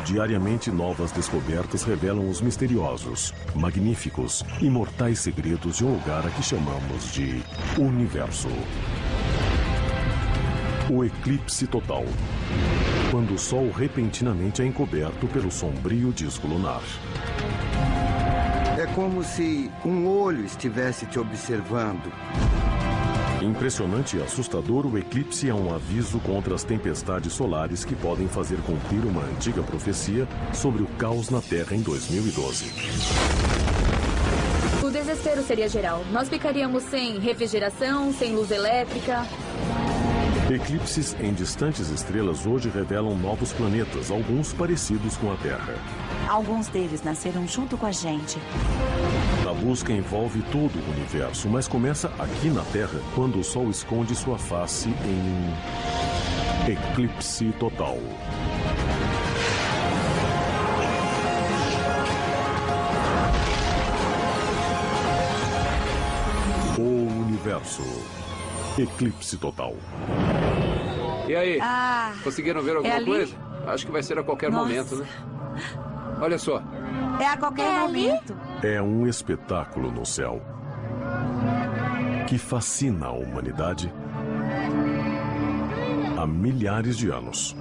Diariamente, novas descobertas revelam os misteriosos, magníficos e mortais segredos de um lugar a que chamamos de universo. O eclipse total. Quando o Sol repentinamente é encoberto pelo sombrio disco lunar. É como se um olho estivesse te observando. Impressionante e assustador, o eclipse é um aviso contra as tempestades solares que podem fazer cumprir uma antiga profecia sobre o caos na Terra em 2012. O desespero seria geral. Nós ficaríamos sem refrigeração, sem luz elétrica. Eclipses em distantes estrelas hoje revelam novos planetas, alguns parecidos com a Terra. Alguns deles nasceram junto com a gente. A busca envolve todo o universo, mas começa aqui na Terra, quando o Sol esconde sua face em eclipse total. O universo. Eclipse total. E aí? Conseguiram ver alguma coisa? Acho que vai ser a qualquer momento, né? Olha só. É a qualquer momento. É um espetáculo no céu que fascina a humanidade há milhares de anos.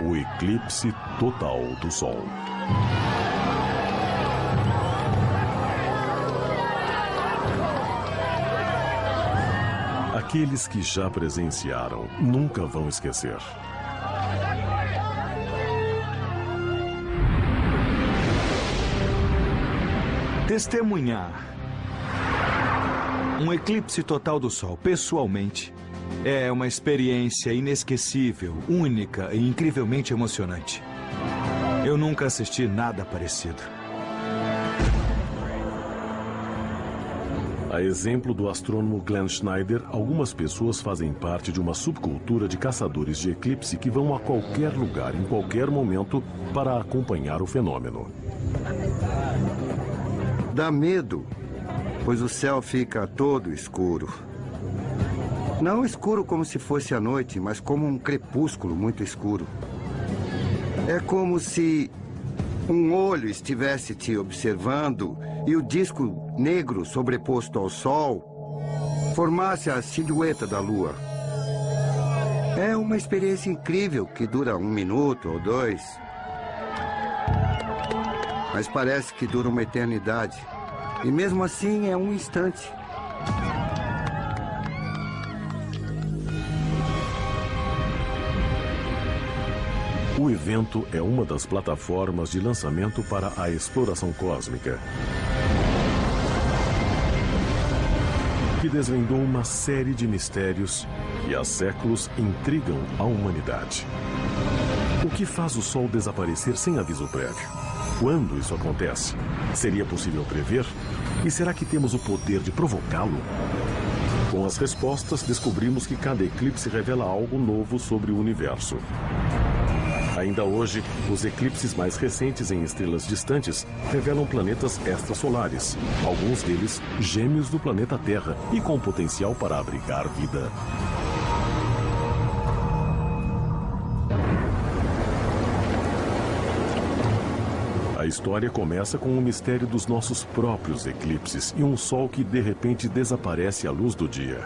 O eclipse total do Sol. Aqueles que já presenciaram nunca vão esquecer. Testemunhar um eclipse total do Sol, pessoalmente, é uma experiência inesquecível, única e incrivelmente emocionante. Eu nunca assisti nada parecido. A exemplo do astrônomo Glenn Schneider, algumas pessoas fazem parte de uma subcultura de caçadores de eclipse que vão a qualquer lugar, em qualquer momento, para acompanhar o fenômeno. Dá medo, pois o céu fica todo escuro. Não escuro como se fosse a noite, mas como um crepúsculo muito escuro. É como se um olho estivesse te observando e o disco negro sobreposto ao Sol formasse a silhueta da Lua. É uma experiência incrível que dura 1 minuto ou 2. Mas parece que dura uma eternidade. E mesmo assim é um instante. O evento é uma das plataformas de lançamento para a exploração cósmica, que desvendou uma série de mistérios que há séculos intrigam a humanidade. O que faz o Sol desaparecer sem aviso prévio? Quando isso acontece? Seria possível prever? E será que temos o poder de provocá-lo? Com as respostas, descobrimos que cada eclipse revela algo novo sobre o universo. Ainda hoje, os eclipses mais recentes em estrelas distantes revelam planetas extrasolares, alguns deles gêmeos do planeta Terra e com potencial para abrigar vida. A história começa com o mistério dos nossos próprios eclipses e um Sol que de repente desaparece à luz do dia.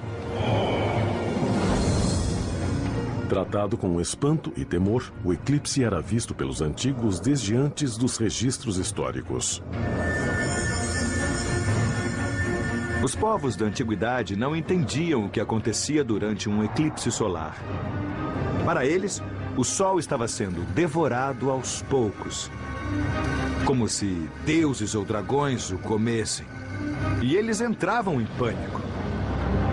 Tratado com espanto e temor, o eclipse era visto pelos antigos desde antes dos registros históricos. Os povos da antiguidade não entendiam o que acontecia durante um eclipse solar. Para eles, o Sol estava sendo devorado aos poucos, como se deuses ou dragões o comessem. E eles entravam em pânico.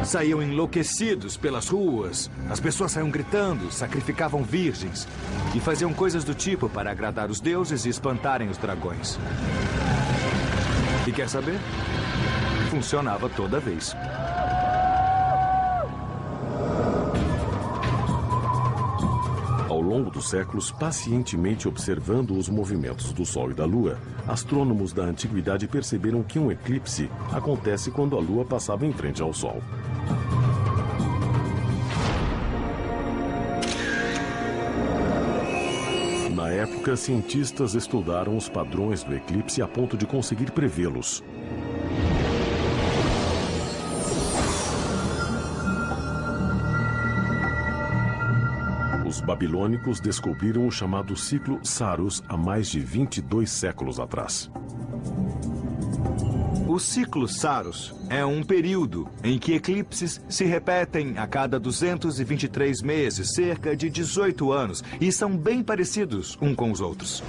Saíam enlouquecidos pelas ruas, as pessoas saíam gritando, sacrificavam virgens e faziam coisas do tipo para agradar os deuses e espantarem os dragões. E quer saber? Funcionava toda vez. Ao longo dos séculos, pacientemente observando os movimentos do Sol e da Lua, astrônomos da antiguidade perceberam que um eclipse acontece quando a Lua passava em frente ao Sol. Na época, cientistas estudaram os padrões do eclipse a ponto de conseguir prevê-los. Os babilônicos descobriram o chamado ciclo Saros há mais de 22 séculos atrás. O ciclo Saros é um período em que eclipses se repetem a cada 223 meses, cerca de 18 anos, e são bem parecidos uns com os outros.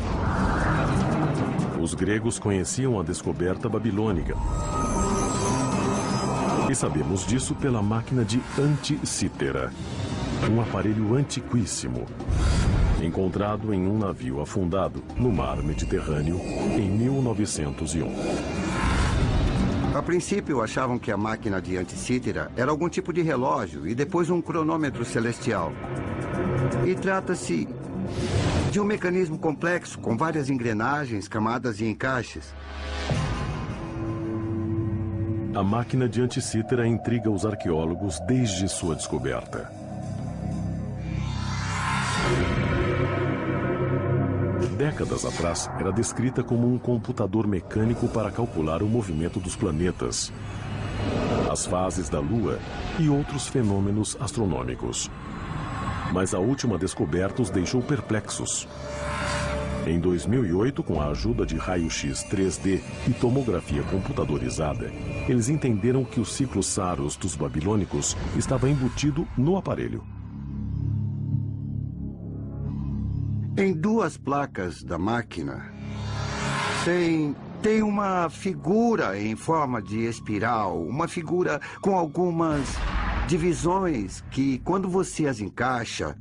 Os gregos conheciam a descoberta babilônica. E sabemos disso pela máquina de Anticítera, um aparelho antiquíssimo, encontrado em um navio afundado no mar Mediterrâneo em 1901. A princípio, achavam que a máquina de Anticítera era algum tipo de relógio e depois um cronômetro celestial. E trata-se de um mecanismo complexo, com várias engrenagens, camadas e encaixes. A máquina de Anticítera intriga os arqueólogos desde sua descoberta. Décadas atrás, era descrita como um computador mecânico para calcular o movimento dos planetas, as fases da Lua e outros fenômenos astronômicos. Mas a última descoberta os deixou perplexos. Em 2008, com a ajuda de raio-x 3D e tomografia computadorizada, eles entenderam que o ciclo Saros dos babilônicos estava embutido no aparelho. Em duas placas da máquina, tem uma figura em forma de espiral, uma figura com algumas divisões que, quando você as encaixa,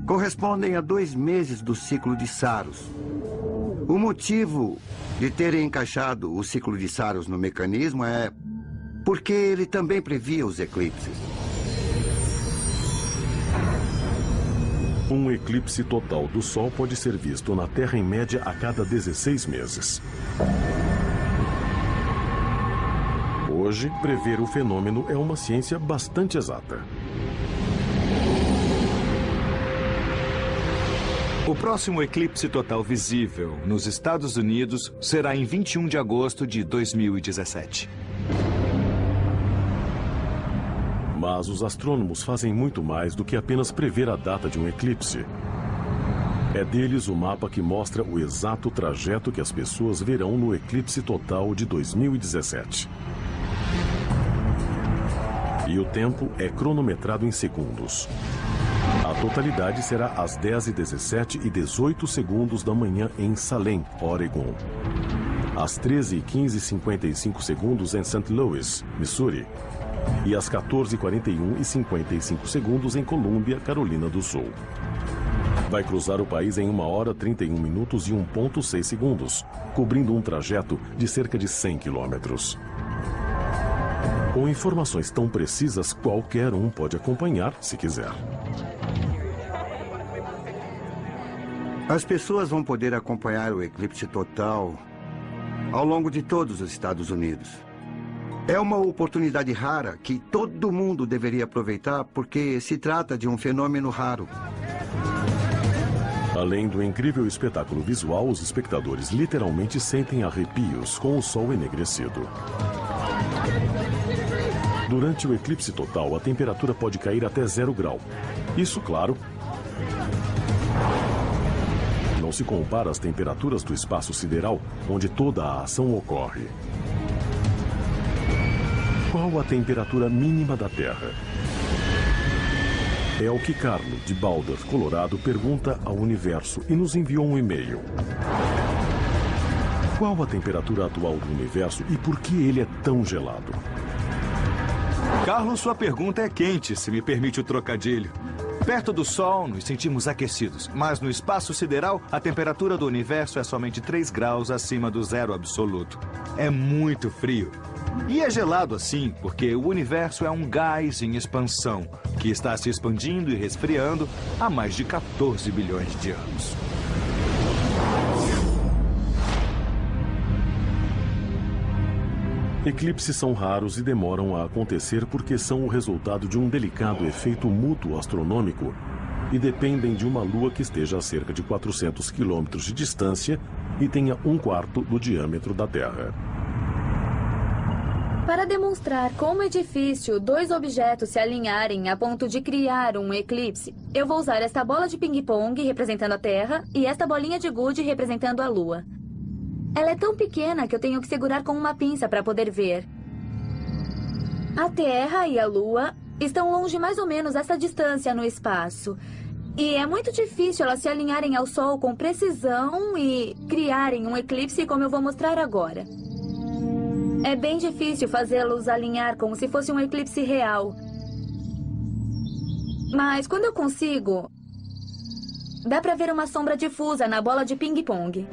correspondem a 2 meses do ciclo de Saros. O motivo de terem encaixado o ciclo de Saros no mecanismo é porque ele também previa os eclipses. Um eclipse total do Sol pode ser visto na Terra em média a cada 16 meses. Hoje, prever o fenômeno é uma ciência bastante exata. O próximo eclipse total visível nos Estados Unidos será em 21 de agosto de 2017. Mas os astrônomos fazem muito mais do que apenas prever a data de um eclipse. É deles o mapa que mostra o exato trajeto que as pessoas verão no eclipse total de 2017. E o tempo é cronometrado em segundos. A totalidade será às 10h17 e 18 segundos da manhã em Salem, Oregon. Às 13h15 e 55 segundos em St. Louis, Missouri. E às 14h41 e 55 segundos em Colômbia, Carolina do Sul. Vai cruzar o país em 1 hora, 31 minutos e 1,6 segundos, cobrindo um trajeto de cerca de 100 quilômetros. Com informações tão precisas, qualquer um pode acompanhar se quiser. As pessoas vão poder acompanhar o eclipse total ao longo de todos os Estados Unidos. É uma oportunidade rara que todo mundo deveria aproveitar porque se trata de um fenômeno raro. Além do incrível espetáculo visual, os espectadores literalmente sentem arrepios com o sol enegrecido. Durante o eclipse total, a temperatura pode cair até 0 grau. Isso, claro, não se compara às temperaturas do espaço sideral, onde toda a ação ocorre. Qual a temperatura mínima da Terra? É o que Carlo, de Boulder, Colorado, pergunta ao universo e nos enviou um e-mail. Qual a temperatura atual do universo e por que ele é tão gelado? Carlos, sua pergunta é quente, se me permite o trocadilho. Perto do Sol, nos sentimos aquecidos, mas no espaço sideral, a temperatura do universo é somente 3 graus acima do zero absoluto. É muito frio. E é gelado assim porque o universo é um gás em expansão, que está se expandindo e resfriando há mais de 14 bilhões de anos. Eclipses são raros e demoram a acontecer porque são o resultado de um delicado efeito mútuo astronômico e dependem de uma lua que esteja a cerca de 400 quilômetros de distância e tenha 1/4 do diâmetro da Terra. Para demonstrar como é difícil dois objetos se alinharem a ponto de criar um eclipse, eu vou usar esta bola de ping-pong representando a Terra e esta bolinha de gude representando a Lua. Ela é tão pequena que eu tenho que segurar com uma pinça para poder ver. A Terra e a Lua estão longe mais ou menos essa distância no espaço. E é muito difícil elas se alinharem ao Sol com precisão e criarem um eclipse como eu vou mostrar agora. É bem difícil fazê-los alinhar como se fosse um eclipse real. Mas quando eu consigo, dá para ver uma sombra difusa na bola de ping-pong.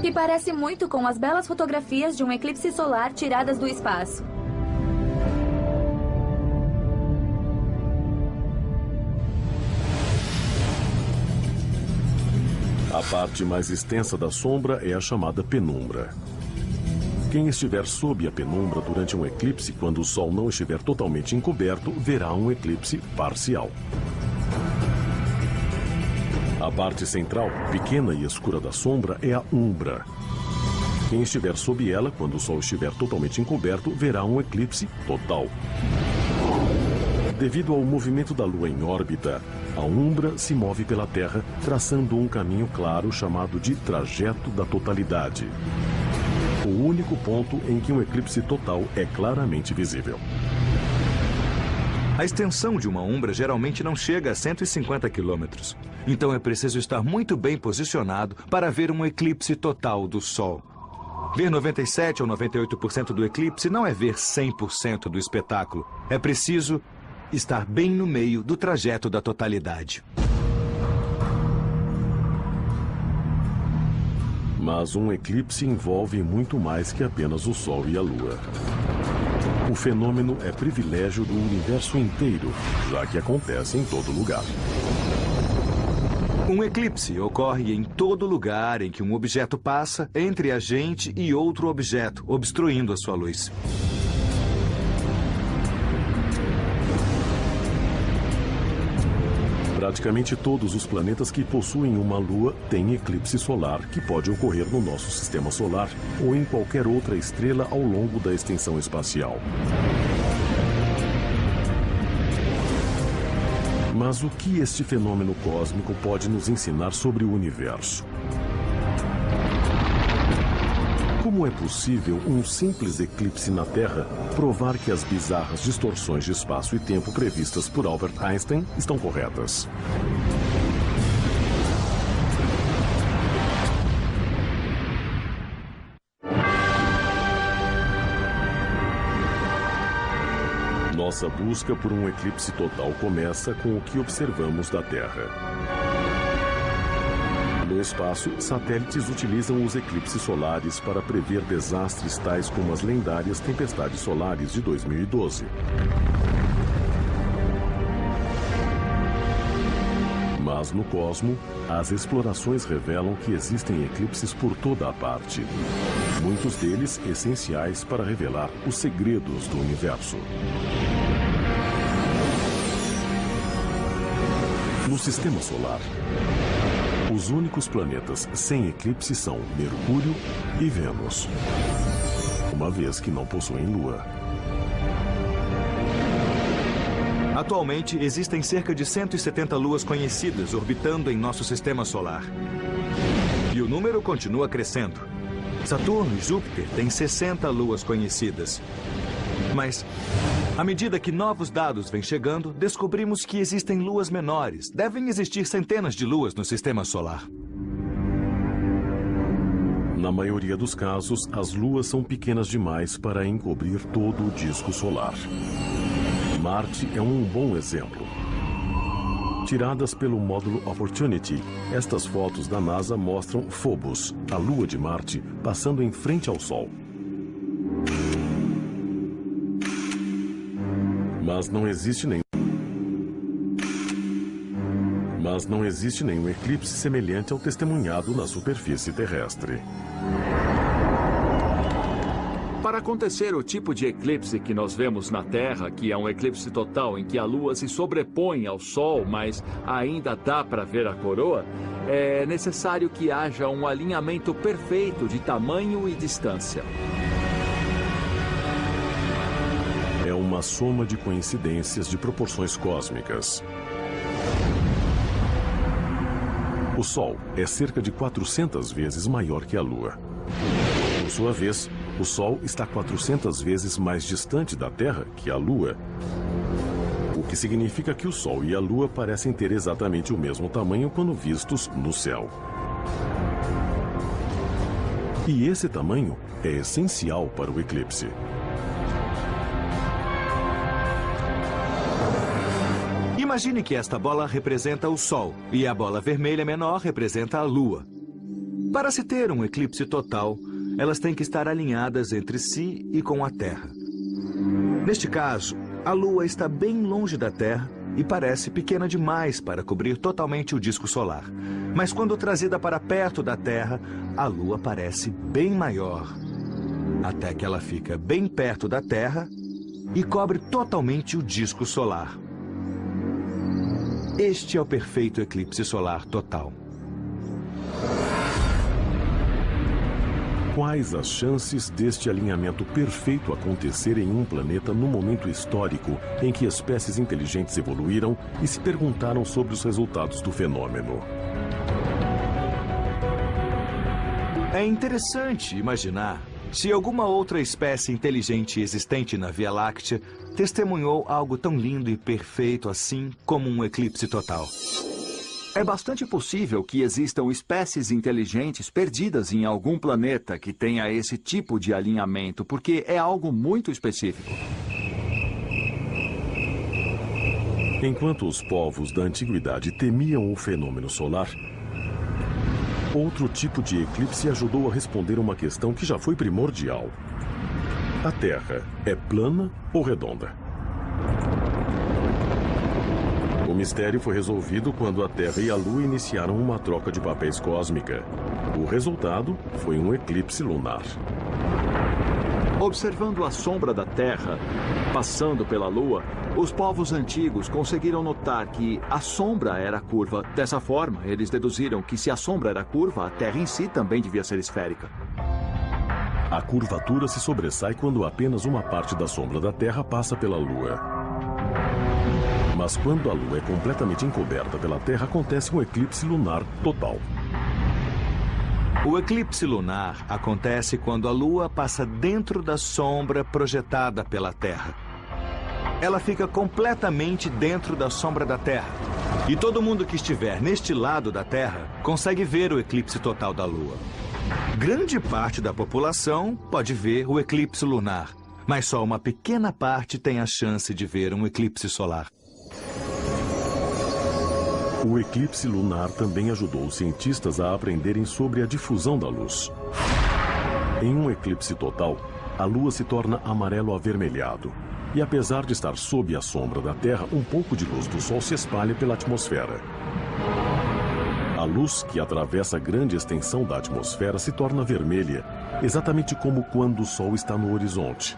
Que parece muito com as belas fotografias de um eclipse solar tiradas do espaço. A parte mais extensa da sombra é a chamada penumbra. Quem estiver sob a penumbra durante um eclipse, quando o Sol não estiver totalmente encoberto, verá um eclipse parcial. A parte central, pequena e escura da sombra, é a umbra. Quem estiver sob ela, quando o Sol estiver totalmente encoberto, verá um eclipse total. Devido ao movimento da Lua em órbita, a umbra se move pela Terra, traçando um caminho claro chamado de trajeto da totalidade. O único ponto em que um eclipse total é claramente visível. A extensão de uma umbra geralmente não chega a 150 quilômetros. Então é preciso estar muito bem posicionado para ver um eclipse total do Sol. Ver 97 ou 98% do eclipse não é ver 100% do espetáculo. É preciso estar bem no meio do trajeto da totalidade. Mas um eclipse envolve muito mais que apenas o Sol e a Lua. O fenômeno é privilégio do universo inteiro, já que acontece em todo lugar. Um eclipse ocorre em todo lugar em que um objeto passa entre a gente e outro objeto, obstruindo a sua luz. Praticamente todos os planetas que possuem uma lua têm eclipse solar, que pode ocorrer no nosso sistema solar ou em qualquer outra estrela ao longo da extensão espacial. Mas o que este fenômeno cósmico pode nos ensinar sobre o universo? Como é possível um simples eclipse na Terra provar que as bizarras distorções de espaço e tempo previstas por Albert Einstein estão corretas? Nossa busca por um eclipse total começa com o que observamos da Terra. No espaço, satélites utilizam os eclipses solares para prever desastres tais como as lendárias tempestades solares de 2012. Mas no cosmo, as explorações revelam que existem eclipses por toda a parte. Muitos deles essenciais para revelar os segredos do universo. No sistema solar, os únicos planetas sem eclipse são Mercúrio e Vênus, uma vez que não possuem lua. Atualmente, existem cerca de 170 luas conhecidas orbitando em nosso sistema solar. E o número continua crescendo. Saturno e Júpiter têm 60 luas conhecidas. Mas, à medida que novos dados vêm chegando, descobrimos que existem luas menores. Devem existir centenas de luas no sistema solar. Na maioria dos casos, as luas são pequenas demais para encobrir todo o disco solar. Marte é um bom exemplo. Tiradas pelo módulo Opportunity, estas fotos da NASA mostram Phobos, a lua de Marte, passando em frente ao Sol. Mas não existe nenhum eclipse semelhante ao testemunhado na superfície terrestre. Para acontecer o tipo de eclipse que nós vemos na Terra, que é um eclipse total em que a Lua se sobrepõe ao Sol, mas ainda dá para ver a coroa, é necessário que haja um alinhamento perfeito de tamanho e distância. É uma soma de coincidências de proporções cósmicas. O Sol é cerca de 400 vezes maior que a Lua. Por sua vez, o Sol está 400 vezes mais distante da Terra que a Lua, o que significa que o Sol e a Lua parecem ter exatamente o mesmo tamanho quando vistos no céu. E esse tamanho é essencial para o eclipse. Imagine que esta bola representa o Sol e a bola vermelha menor representa a Lua. Para se ter um eclipse total, elas têm que estar alinhadas entre si e com a Terra. Neste caso, a Lua está bem longe da Terra e parece pequena demais para cobrir totalmente o disco solar. Mas quando trazida para perto da Terra, a Lua parece bem maior. Até que ela fica bem perto da Terra e cobre totalmente o disco solar. Este é o perfeito eclipse solar total. Quais as chances deste alinhamento perfeito acontecer em um planeta no momento histórico em que espécies inteligentes evoluíram e se perguntaram sobre os resultados do fenômeno? É interessante imaginar se alguma outra espécie inteligente existente na Via Láctea testemunhou algo tão lindo e perfeito assim como um eclipse total. É bastante possível que existam espécies inteligentes perdidas em algum planeta que tenha esse tipo de alinhamento, porque é algo muito específico. Enquanto os povos da antiguidade temiam o fenômeno solar, outro tipo de eclipse ajudou a responder uma questão que já foi primordial. A Terra é plana ou redonda? O mistério foi resolvido quando a Terra e a Lua iniciaram uma troca de papéis cósmica. O resultado foi um eclipse lunar. Observando a sombra da Terra passando pela Lua, os povos antigos conseguiram notar que a sombra era curva. Dessa forma, eles deduziram que se a sombra era curva, a Terra em si também devia ser esférica. A curvatura se sobressai quando apenas uma parte da sombra da Terra passa pela Lua. Mas quando a Lua é completamente encoberta pela Terra, acontece um eclipse lunar total. O eclipse lunar acontece quando a Lua passa dentro da sombra projetada pela Terra. Ela fica completamente dentro da sombra da Terra. E todo mundo que estiver neste lado da Terra consegue ver o eclipse total da Lua. Grande parte da população pode ver o eclipse lunar, mas só uma pequena parte tem a chance de ver um eclipse solar. O eclipse lunar também ajudou os cientistas a aprenderem sobre a difusão da luz. Em um eclipse total, a Lua se torna amarelo avermelhado. E apesar de estar sob a sombra da Terra, um pouco de luz do Sol se espalha pela atmosfera. A luz que atravessa grande extensão da atmosfera se torna vermelha, exatamente como quando o Sol está no horizonte.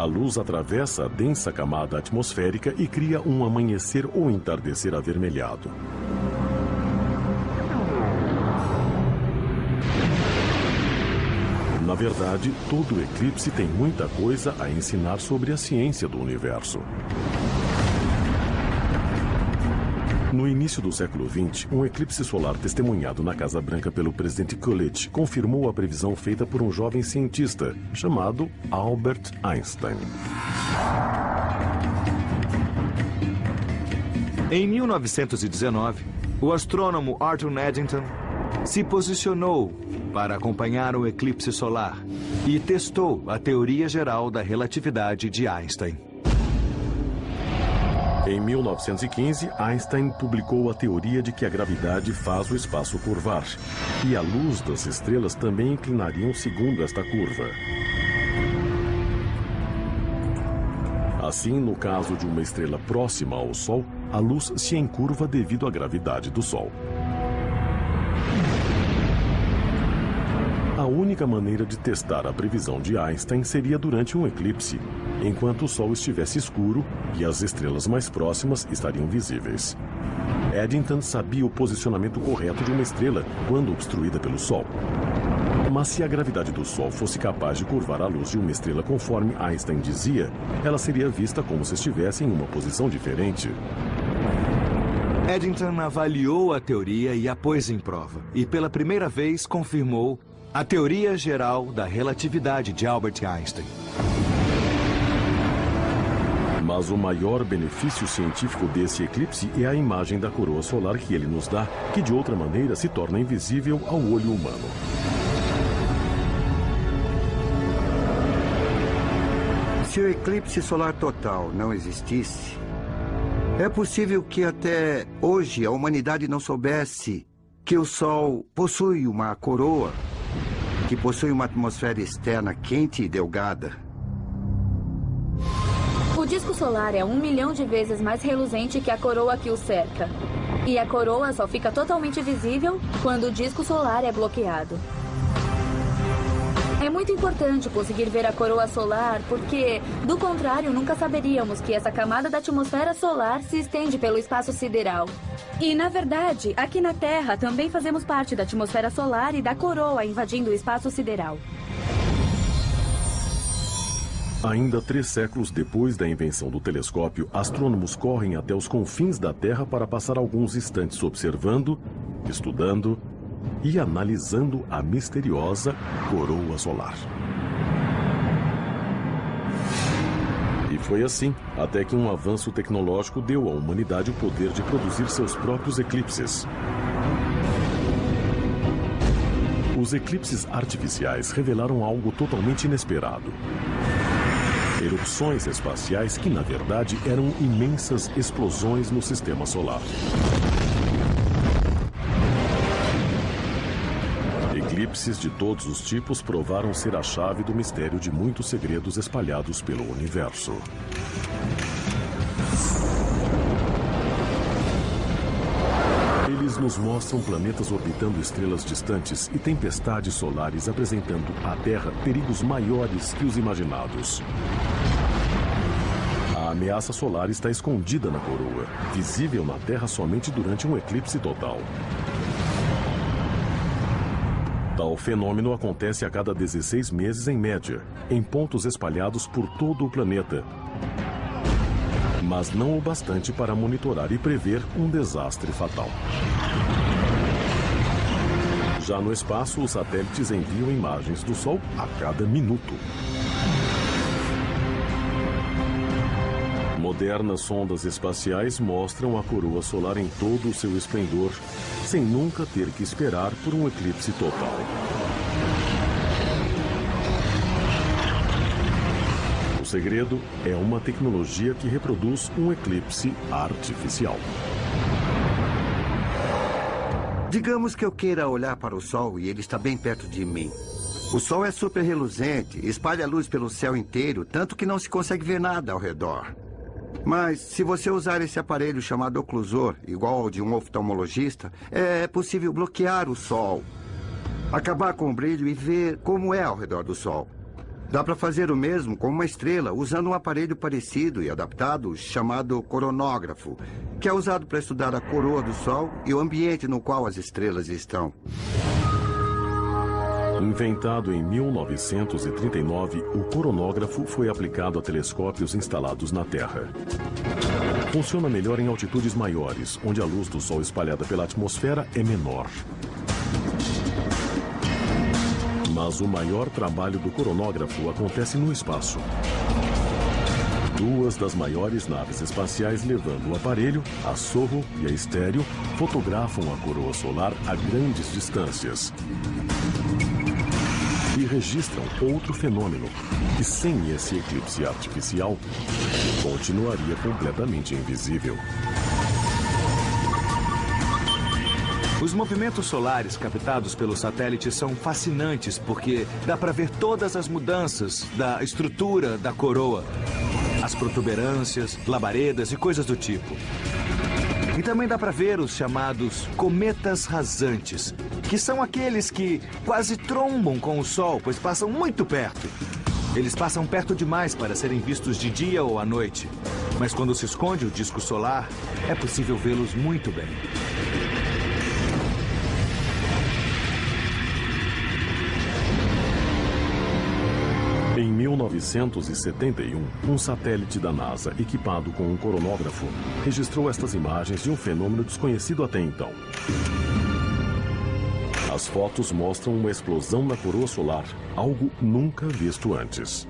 A luz atravessa a densa camada atmosférica e cria um amanhecer ou entardecer avermelhado. Na verdade, todo eclipse tem muita coisa a ensinar sobre a ciência do universo. No início do século XX, um eclipse solar testemunhado na Casa Branca pelo presidente Coolidge confirmou a previsão feita por um jovem cientista chamado Albert Einstein. Em 1919, o astrônomo Arthur Eddington se posicionou para acompanhar o eclipse solar e testou a teoria geral da relatividade de Einstein. Em 1915, Einstein publicou a teoria de que a gravidade faz o espaço curvar, e a luz das estrelas também inclinariam segundo esta curva. Assim, no caso de uma estrela próxima ao Sol, a luz se encurva devido à gravidade do Sol. A única maneira de testar a previsão de Einstein seria durante um eclipse, enquanto o Sol estivesse escuro e as estrelas mais próximas estariam visíveis. Eddington sabia o posicionamento correto de uma estrela quando obstruída pelo Sol. Mas se a gravidade do Sol fosse capaz de curvar a luz de uma estrela conforme Einstein dizia, ela seria vista como se estivesse em uma posição diferente. Eddington avaliou a teoria e a pôs em prova. E pela primeira vez confirmou a teoria geral da relatividade de Albert Einstein. Mas o maior benefício científico desse eclipse é a imagem da coroa solar que ele nos dá, que de outra maneira se torna invisível ao olho humano. Se o eclipse solar total não existisse, é possível que até hoje a humanidade não soubesse que o Sol possui uma coroa, que possui uma atmosfera externa quente e delgada. O disco solar é 1 milhão de vezes mais reluzente que a coroa que o cerca. E a coroa só fica totalmente visível quando o disco solar é bloqueado. É muito importante conseguir ver a coroa solar porque, do contrário, nunca saberíamos que essa camada da atmosfera solar se estende pelo espaço sideral. E, na verdade, aqui na Terra também fazemos parte da atmosfera solar e da coroa invadindo o espaço sideral. Ainda 3 séculos depois da invenção do telescópio, astrônomos correm até os confins da Terra para passar alguns instantes observando, estudando e analisando a misteriosa coroa solar. E foi assim, até que um avanço tecnológico deu à humanidade o poder de produzir seus próprios eclipses. Os eclipses artificiais revelaram algo totalmente inesperado. Erupções espaciais que, na verdade, eram imensas explosões no sistema solar. Eclipses de todos os tipos provaram ser a chave do mistério de muitos segredos espalhados pelo universo. Eles nos mostram planetas orbitando estrelas distantes e tempestades solares apresentando à Terra perigos maiores que os imaginados. A ameaça solar está escondida na coroa, visível na Terra somente durante um eclipse total. Tal fenômeno acontece a cada 16 meses em média, em pontos espalhados por todo o planeta. Mas não o bastante para monitorar e prever um desastre fatal. Já no espaço, os satélites enviam imagens do Sol a cada minuto. Modernas sondas espaciais mostram a coroa solar em todo o seu esplendor, sem nunca ter que esperar por um eclipse total. O segredo é uma tecnologia que reproduz um eclipse artificial. Digamos que eu queira olhar para o Sol e ele está bem perto de mim. O Sol é super reluzente, espalha luz pelo céu inteiro, tanto que não se consegue ver nada ao redor. Mas, se você usar esse aparelho chamado oclusor, igual ao de um oftalmologista, é possível bloquear o Sol, acabar com o brilho e ver como é ao redor do Sol. Dá para fazer o mesmo com uma estrela, usando um aparelho parecido e adaptado chamado coronógrafo, que é usado para estudar a coroa do Sol e o ambiente no qual as estrelas estão. Inventado em 1939, o coronógrafo foi aplicado a telescópios instalados na Terra. Funciona melhor em altitudes maiores, onde a luz do Sol espalhada pela atmosfera é menor. Mas o maior trabalho do coronógrafo acontece no espaço. 2 das maiores naves espaciais levando o aparelho, a Soho e a Estéreo, fotografam a coroa solar a grandes distâncias. E registram outro fenômeno, que sem esse eclipse artificial, continuaria completamente invisível. Os movimentos solares captados pelos satélites são fascinantes porque dá para ver todas as mudanças da estrutura da coroa, as protuberâncias, labaredas e coisas do tipo. E também dá para ver os chamados cometas rasantes, que são aqueles que quase trombam com o Sol, pois passam muito perto. Eles passam perto demais para serem vistos de dia ou à noite. Mas quando se esconde o disco solar, é possível vê-los muito bem. Em 1971, um satélite da NASA, equipado com um coronógrafo, registrou estas imagens de um fenômeno desconhecido até então. As fotos mostram uma explosão na coroa solar, algo nunca visto antes.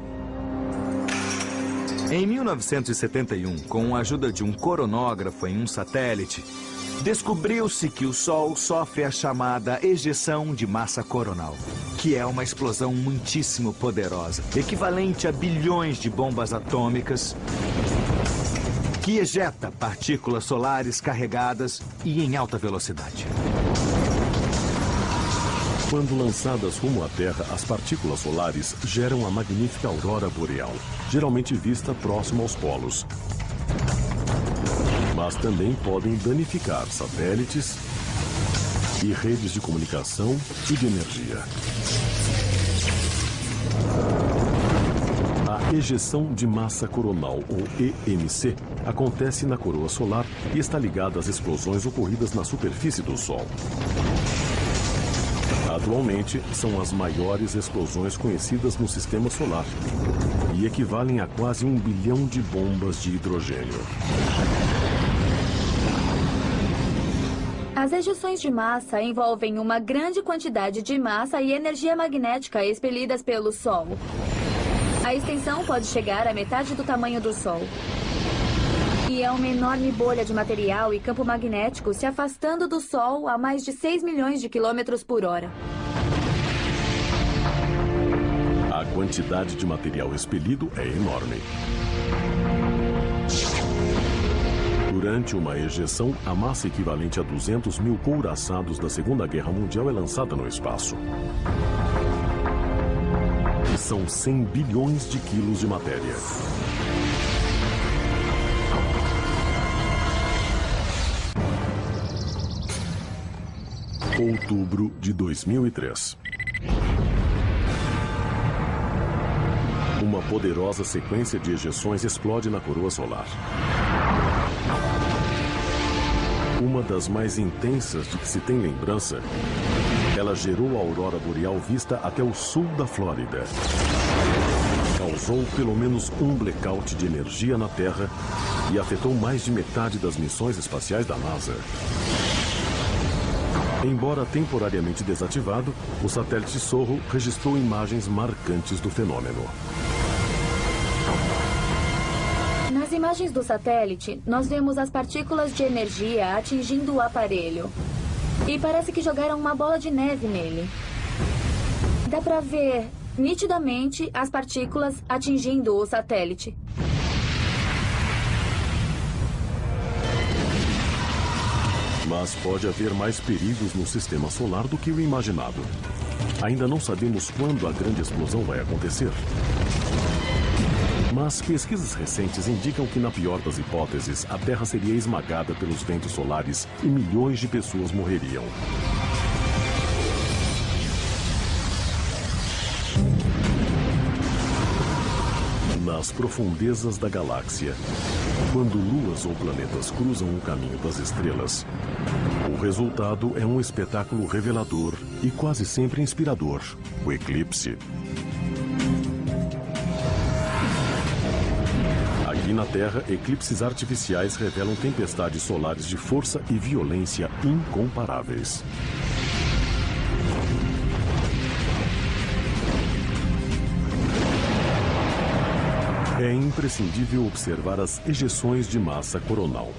Em 1971, com a ajuda de um coronógrafo em um satélite, descobriu-se que o Sol sofre a chamada ejeção de massa coronal, que é uma explosão muitíssimo poderosa, equivalente a bilhões de bombas atômicas, que ejeta partículas solares carregadas e em alta velocidade. Quando lançadas rumo à Terra, as partículas solares geram a magnífica aurora boreal, geralmente vista próximo aos polos. Mas também podem danificar satélites e redes de comunicação e de energia. A ejeção de massa coronal, ou EMC, acontece na coroa solar e está ligada às explosões ocorridas na superfície do Sol. Atualmente, são as maiores explosões conhecidas no sistema solar e equivalem a quase 1 bilhão de bombas de hidrogênio. As ejeções de massa envolvem uma grande quantidade de massa e energia magnética expelidas pelo Sol. A extensão pode chegar à metade do tamanho do Sol. E é uma enorme bolha de material e campo magnético se afastando do Sol a mais de 6 milhões de quilômetros por hora. A quantidade de material expelido é enorme. Durante uma ejeção, a massa equivalente a 200 mil couraçados da Segunda Guerra Mundial é lançada no espaço. E são 100 bilhões de quilos de matéria. Outubro de 2003. Uma poderosa sequência de ejeções explode na coroa solar. Uma das mais intensas de que se tem lembrança, ela gerou a aurora boreal vista até o sul da Flórida. Causou pelo menos um blackout de energia na Terra e afetou mais de metade das missões espaciais da NASA. Embora temporariamente desativado, o satélite Sorro registrou imagens marcantes do fenômeno. Nas imagens do satélite, nós vemos as partículas de energia atingindo o aparelho. E parece que jogaram uma bola de neve nele. Dá pra ver nitidamente as partículas atingindo o satélite. Mas pode haver mais perigos no sistema solar do que o imaginado. Ainda não sabemos quando a grande explosão vai acontecer. Mas pesquisas recentes indicam que, na pior das hipóteses, a Terra seria esmagada pelos ventos solares e milhões de pessoas morreriam. Nas profundezas da galáxia, quando luas ou planetas cruzam o caminho das estrelas, o resultado é um espetáculo revelador e quase sempre inspirador: o eclipse. Aqui na Terra, eclipses artificiais revelam tempestades solares de força e violência incomparáveis. É imprescindível observar as ejeções de massa coronal.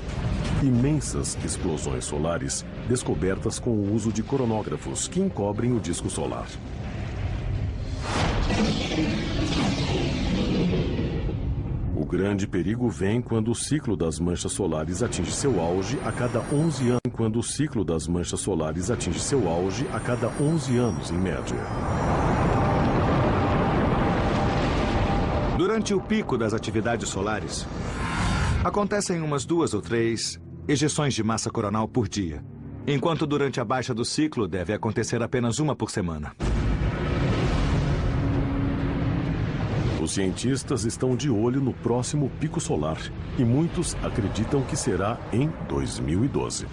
Imensas explosões solares descobertas com o uso de coronógrafos que encobrem o disco solar. O grande perigo vem quando o ciclo das manchas solares atinge seu auge a cada 11 anos. Quando o ciclo das manchas solares atinge seu auge a cada 11 anos, em média. Durante o pico das atividades solares, acontecem umas 2 ou 3 ejeções de massa coronal por dia. enquanto durante a baixa do ciclo deve acontecer apenas uma por semana. Os cientistas estão de olho no próximo pico solar e muitos acreditam que será em 2012.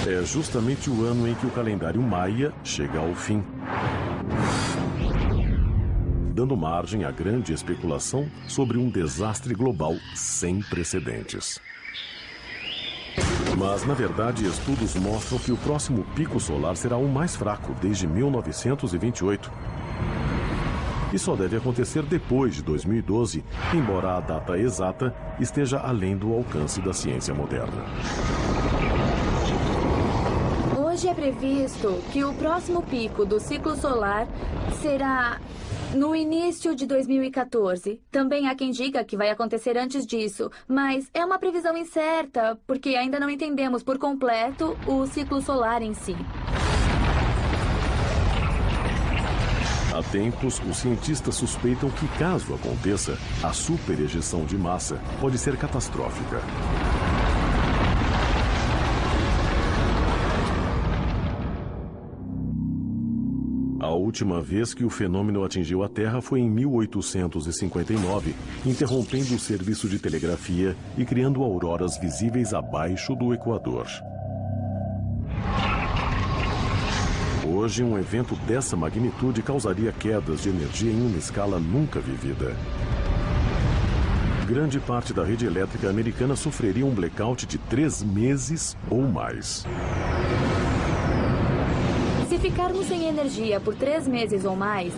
É justamente o ano em que o calendário maia chega ao fim, dando margem à grande especulação sobre um desastre global sem precedentes. Mas, na verdade, estudos mostram que o próximo pico solar será o mais fraco desde 1928. E só deve acontecer depois de 2012, embora a data exata esteja além do alcance da ciência moderna. Hoje é previsto que o próximo pico do ciclo solar será no início de 2014. Também há quem diga que vai acontecer antes disso, mas é uma previsão incerta, porque ainda não entendemos por completo o ciclo solar em si. Há tempos, os cientistas suspeitam que, caso aconteça, a superejeção de massa pode ser catastrófica. A última vez que o fenômeno atingiu a Terra foi em 1859, interrompendo o serviço de telegrafia e criando auroras visíveis abaixo do Equador. Hoje, um evento dessa magnitude causaria quedas de energia em uma escala nunca vivida. Grande parte da rede elétrica americana sofreria um blackout de 3 meses ou mais. Se ficarmos sem energia por 3 meses ou mais,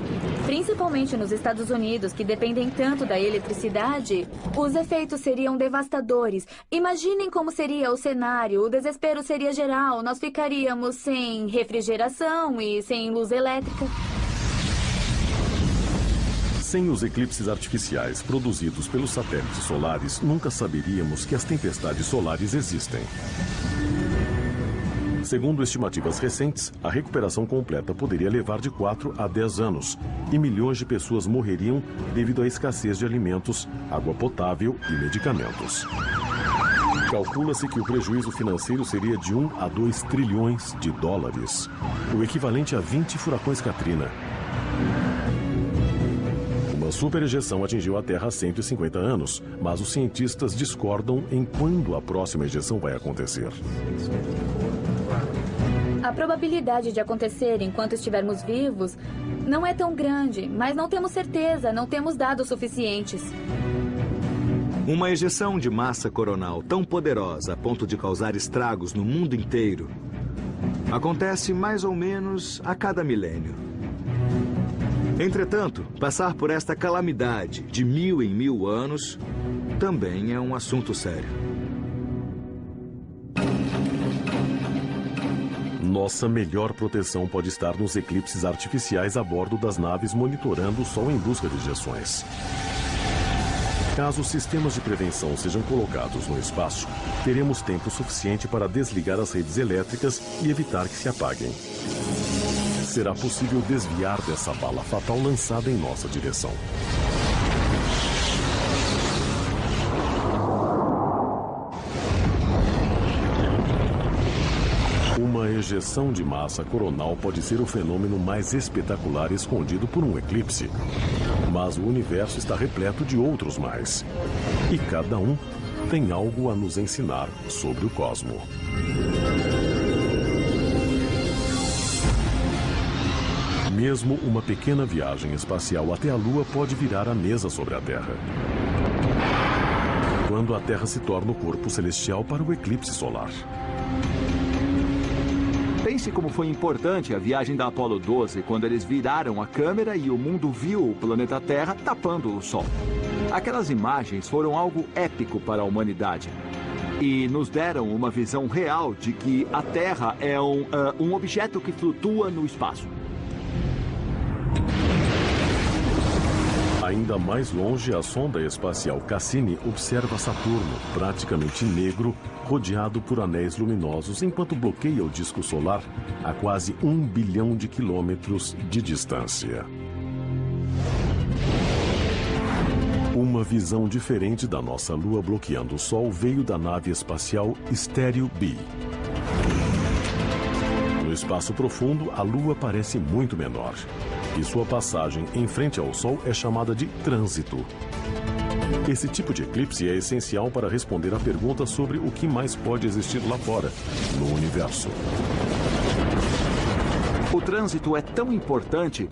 principalmente nos Estados Unidos, que dependem tanto da eletricidade, os efeitos seriam devastadores. Imaginem como seria o cenário. O desespero seria geral. Nós ficaríamos sem refrigeração e sem luz elétrica. Sem os eclipses artificiais produzidos pelos satélites solares, nunca saberíamos que as tempestades solares existem. Segundo estimativas recentes, a recuperação completa poderia levar de 4 a 10 anos e milhões de pessoas morreriam devido à escassez de alimentos, água potável e medicamentos. Calcula-se que o prejuízo financeiro seria de 1 a 2 trilhões de dólares, o equivalente a 20 furacões Katrina. Uma superejeção atingiu a Terra há 150 anos, mas os cientistas discordam em quando a próxima ejeção vai acontecer. A probabilidade de acontecer enquanto estivermos vivos não é tão grande, mas não temos certeza, não temos dados suficientes. Uma ejeção de massa coronal tão poderosa a ponto de causar estragos no mundo inteiro acontece mais ou menos a cada milênio. Entretanto, passar por esta calamidade de 1000 em 1000 anos também é um assunto sério. Nossa melhor proteção pode estar nos eclipses artificiais a bordo das naves monitorando o Sol em busca de ejeções. Caso os sistemas de prevenção sejam colocados no espaço, teremos tempo suficiente para desligar as redes elétricas e evitar que se apaguem. Será possível desviar dessa bala fatal lançada em nossa direção. Uma ejeção de massa coronal pode ser o fenômeno mais espetacular escondido por um eclipse. Mas o universo está repleto de outros mais. E cada um tem algo a nos ensinar sobre o cosmo. Mesmo uma pequena viagem espacial até a Lua pode virar a mesa sobre a Terra. Quando a Terra se torna o corpo celestial para o eclipse solar. Pense como foi importante a viagem da Apollo 12, quando eles viraram a câmera e o mundo viu o planeta Terra tapando o Sol. Aquelas imagens foram algo épico para a humanidade. E nos deram uma visão real de que a Terra é um objeto que flutua no espaço. Ainda mais longe, a sonda espacial Cassini observa Saturno, praticamente negro, rodeado por anéis luminosos, enquanto bloqueia o disco solar a quase 1 bilhão de quilômetros de distância. Uma Uma visão diferente da nossa Lua bloqueando o Sol veio da nave espacial Stereo B. No espaço profundo, a Lua parece muito menor. E sua passagem em frente ao Sol é chamada de trânsito. Esse tipo de eclipse é essencial para responder à pergunta sobre o que mais pode existir lá fora, no universo. O trânsito é tão importante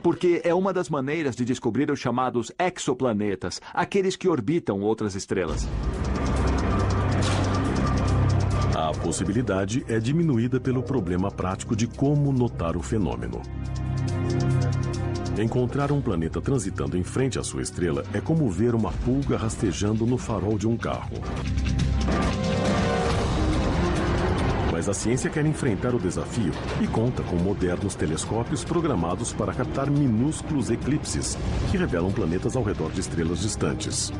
porque é uma das maneiras de descobrir os chamados exoplanetas, aqueles que orbitam outras estrelas. A possibilidade é diminuída pelo problema prático de como notar o fenômeno. Encontrar um planeta transitando em frente à sua estrela é como ver uma pulga rastejando no farol de um carro. Mas a ciência quer enfrentar o desafio e conta com modernos telescópios programados para captar minúsculos eclipses que revelam planetas ao redor de estrelas distantes.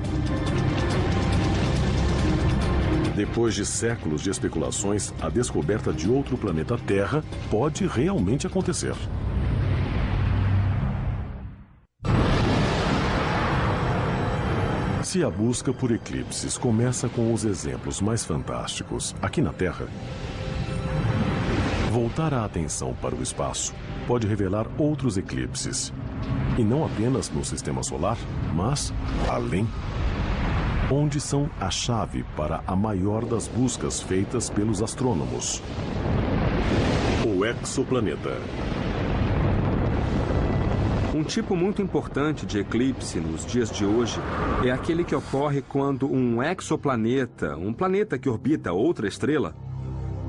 Depois de séculos de especulações, a descoberta de outro planeta Terra pode realmente acontecer. Se a busca por eclipses começa com os exemplos mais fantásticos aqui na Terra, voltar a atenção para o espaço pode revelar outros eclipses. E não apenas no sistema solar, mas além. Onde são a chave para a maior das buscas feitas pelos astrônomos. O exoplaneta. Um tipo muito importante de eclipse nos dias de hoje é aquele que ocorre quando um exoplaneta, um planeta que orbita outra estrela,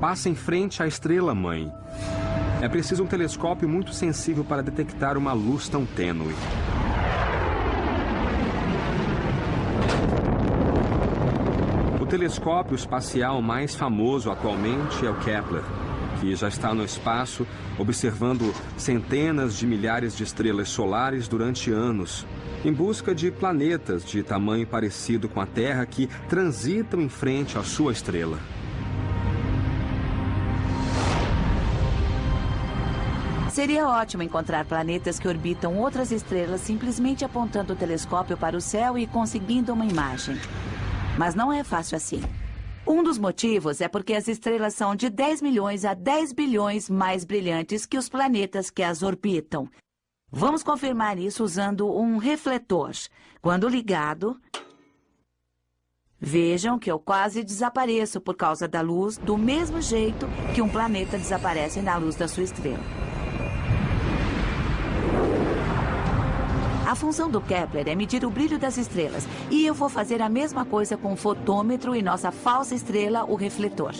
passa em frente à estrela-mãe. É preciso um telescópio muito sensível para detectar uma luz tão tênue. O telescópio espacial mais famoso atualmente é o Kepler, que já está no espaço observando centenas de milhares de estrelas solares durante anos, em busca de planetas de tamanho parecido com a Terra que transitam em frente à sua estrela. Seria ótimo encontrar planetas que orbitam outras estrelas simplesmente apontando o telescópio para o céu e conseguindo uma imagem. Mas não é fácil assim. Um dos motivos é porque as estrelas são de 10 milhões a 10 bilhões mais brilhantes que os planetas que as orbitam. Vamos confirmar isso usando um refletor. Quando ligado, vejam que eu quase desapareço por causa da luz, do mesmo jeito que um planeta desaparece na luz da sua estrela. A função do Kepler é medir o brilho das estrelas. E eu vou fazer a mesma coisa com o fotômetro e nossa falsa estrela, o refletor.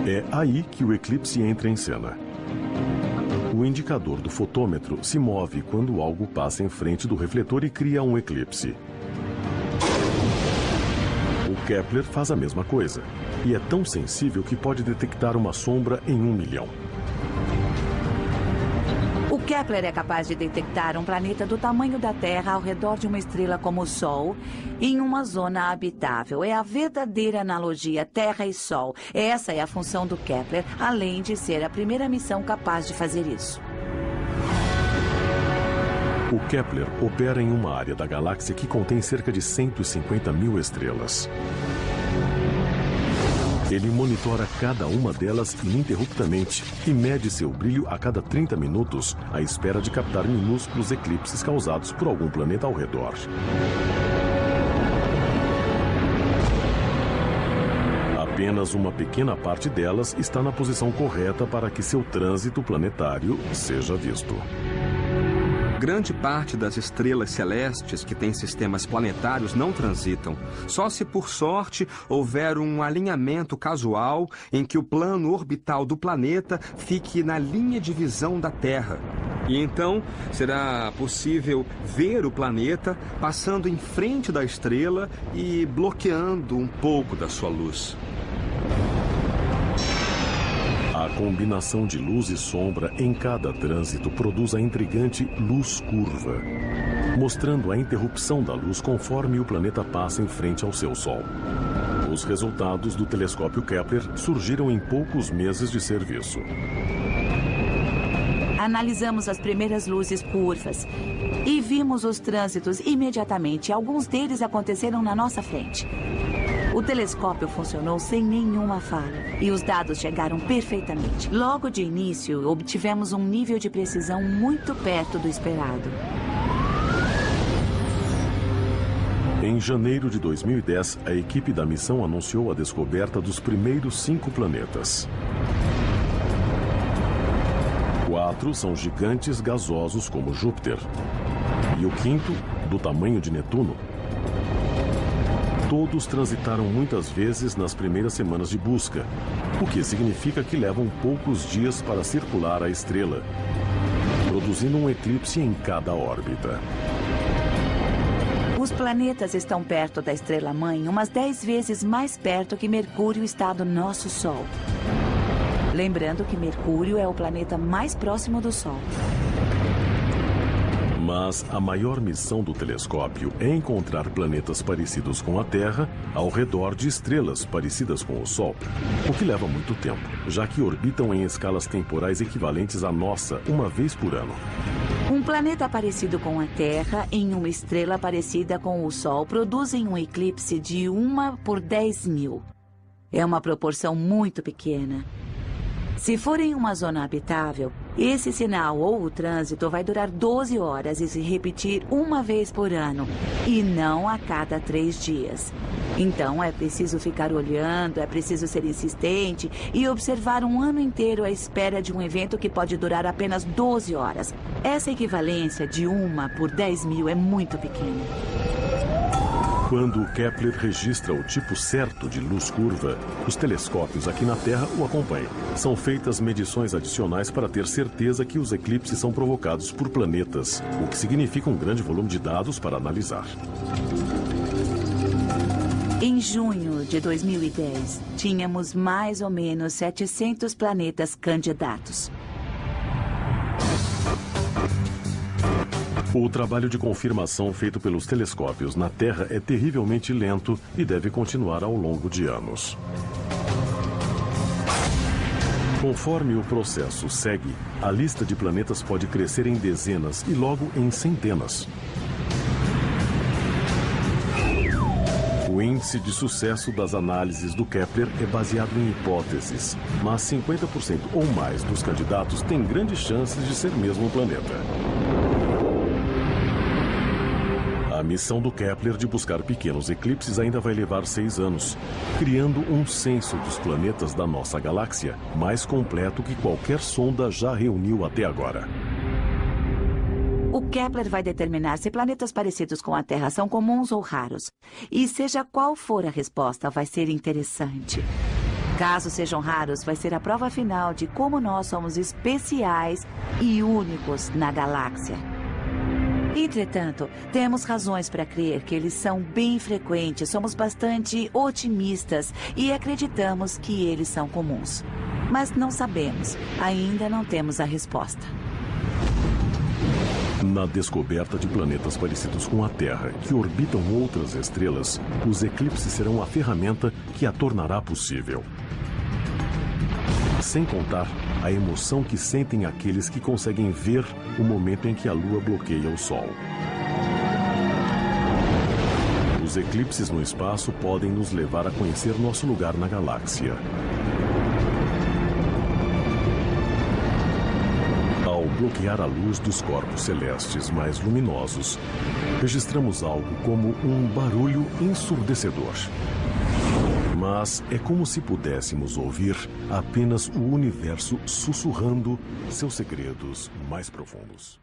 É aí que o eclipse entra em cena. O indicador do fotômetro se move quando algo passa em frente do refletor e cria um eclipse. O Kepler faz a mesma coisa. E é tão sensível que pode detectar uma sombra em 1 milhão. O Kepler é capaz de detectar um planeta do tamanho da Terra ao redor de uma estrela como o Sol, em uma zona habitável. É a verdadeira analogia Terra e Sol. Essa é a função do Kepler, além de ser a primeira missão capaz de fazer isso. O Kepler opera em uma área da galáxia que contém cerca de 150 mil estrelas. Ele monitora cada uma delas ininterruptamente e mede seu brilho a cada 30 minutos, à espera de captar minúsculos eclipses causados por algum planeta ao redor. Apenas uma pequena parte delas está na posição correta para que seu trânsito planetário seja visto. Grande parte das estrelas celestes que têm sistemas planetários não transitam. Só se por sorte houver um alinhamento casual em que o plano orbital do planeta fique na linha de visão da Terra. E então será possível ver o planeta passando em frente da estrela e bloqueando um pouco da sua luz. A combinação de luz e sombra em cada trânsito produz a intrigante luz curva, mostrando a interrupção da luz conforme o planeta passa em frente ao seu Sol. Os resultados do telescópio Kepler surgiram em poucos meses de serviço. Analisamos as primeiras luzes curvas. E vimos os trânsitos imediatamente. Alguns deles aconteceram na nossa frente. O telescópio funcionou sem nenhuma falha e os dados chegaram perfeitamente. Logo de início, obtivemos um nível de precisão muito perto do esperado. Em janeiro de 2010, a equipe da missão anunciou a descoberta dos primeiros 5 planetas. 4 são gigantes gasosos como Júpiter. E o 5º, do tamanho de Netuno. Todos transitaram muitas vezes nas primeiras semanas de busca, o que significa que levam poucos dias para circular a estrela, produzindo um eclipse em cada órbita. Os planetas estão perto da estrela-mãe umas 10 vezes mais perto que Mercúrio está do nosso Sol. Lembrando que Mercúrio é o planeta mais próximo do Sol. Mas a maior missão do telescópio é encontrar planetas parecidos com a Terra ao redor de estrelas parecidas com o Sol, o que leva muito tempo, já que orbitam em escalas temporais equivalentes à nossa uma vez por ano. Um planeta parecido com a Terra em uma estrela parecida com o Sol produzem um eclipse de 1 por 10.000. É uma proporção muito pequena. Se for em uma zona habitável, esse sinal ou o trânsito vai durar 12 horas e se repetir uma vez por ano, e não a cada 3 dias. Então é preciso ficar olhando, é preciso ser insistente e observar um ano inteiro à espera de um evento que pode durar apenas 12 horas. Essa equivalência de 1 por 10.000 é muito pequena. Quando o Kepler registra o tipo certo de luz curva, os telescópios aqui na Terra o acompanham. São feitas medições adicionais para ter certeza que os eclipses são provocados por planetas, o que significa um grande volume de dados para analisar. Em junho de 2010, tínhamos mais ou menos 700 planetas candidatos. O trabalho de confirmação feito pelos telescópios na Terra é terrivelmente lento e deve continuar ao longo de anos. Conforme o processo segue, a lista de planetas pode crescer em dezenas e logo em centenas. O índice de sucesso das análises do Kepler é baseado em hipóteses, mas 50% ou mais dos candidatos têm grandes chances de ser mesmo um planeta. A missão do Kepler de buscar pequenos eclipses ainda vai levar 6 anos, criando um censo dos planetas da nossa galáxia mais completo que qualquer sonda já reuniu até agora. O Kepler vai determinar se planetas parecidos com a Terra são comuns ou raros. E seja qual for a resposta, vai ser interessante. Caso sejam raros, vai ser a prova final de como nós somos especiais e únicos na galáxia. Entretanto, temos razões para crer que eles são bem frequentes, somos bastante otimistas e acreditamos que eles são comuns. Mas não sabemos, ainda não temos a resposta. Na descoberta de planetas parecidos com a Terra que orbitam outras estrelas, os eclipses serão a ferramenta que a tornará possível. Sem contar a emoção que sentem aqueles que conseguem ver o momento em que a Lua bloqueia o Sol. Os eclipses no espaço podem nos levar a conhecer nosso lugar na galáxia. Ao bloquear a luz dos corpos celestes mais luminosos, registramos algo como um barulho ensurdecedor. Mas é como se pudéssemos ouvir apenas o universo sussurrando seus segredos mais profundos.